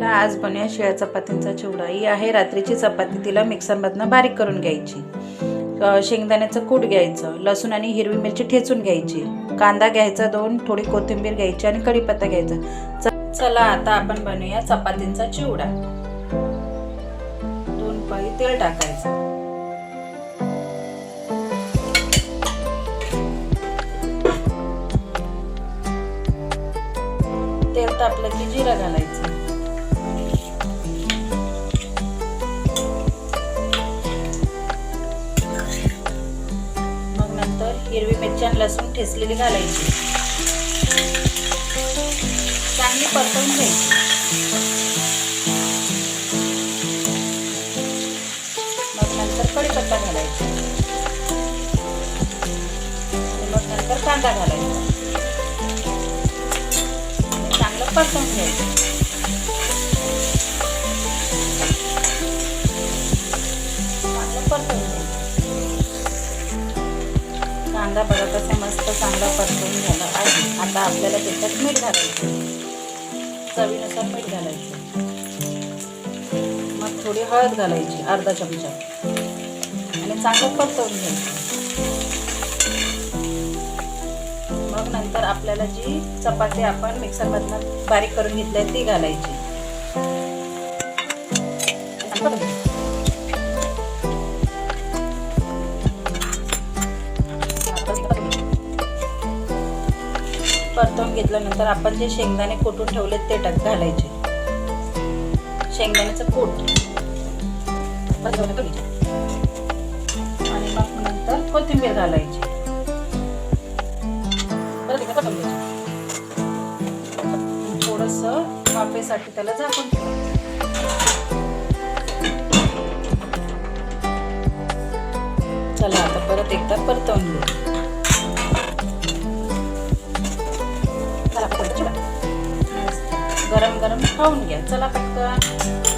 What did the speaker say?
चला आज बनवूया शिळ्या चपातींचा चिवडा. ही आहे रात्रीची चपाती, तिला मिक्सरमधनं बारीक करून घ्यायची. शेंगदाण्याचं कूट घ्यायचं, लसूण आणि हिरवी मिरची ठेचून घ्यायची, कांदा घ्यायचा 2, थोडी कोथिंबीर घ्यायची आणि कढीपत्ता घ्यायचा. चला आता आपण बनवूया चपातींचा चिवडा. 2 पळी तेल टाकायचं. तेल तापलं की जिरं घालायचं. मग नंतर हिरवी मिरची आणि लसूण ठेचलेली घालायची. चांगली परतवून घ्यायची. मग नंतर कढीपत्ता घालायचा. मग नंतर कांदा घालायचा. परतवून घ्यायचं. परतवून घ्यायचं. कांदा बघा कसा मस्त चांगला परतवून झाला आहे. आता आपल्याला त्याच्यात मीठ घालायचं. चवीनुसार मीठ घालायचं. मग थोडी हळद घालायची, अर्धा चमचा, आणि चांगलं परतवून घ्यायचं. मग नंतर आपल्याला जी चपाती आपण मिक्सरमधनं बारीक करून घेतली आहे ती घालायची. परतवून घेतल्यानंतर आपण जे शेंगदाणे कुटून ठेवले ते घालायचे. शेंगदाण्याचं कूट आणि मग नंतर कोथिंबीर घालायची. थोडस वाफेसाठी त्याला झाकून ठेवायचं. चला आता परत एकदा परतवून घेऊ. गरम गरम खाऊन घ्या. चला पटकन.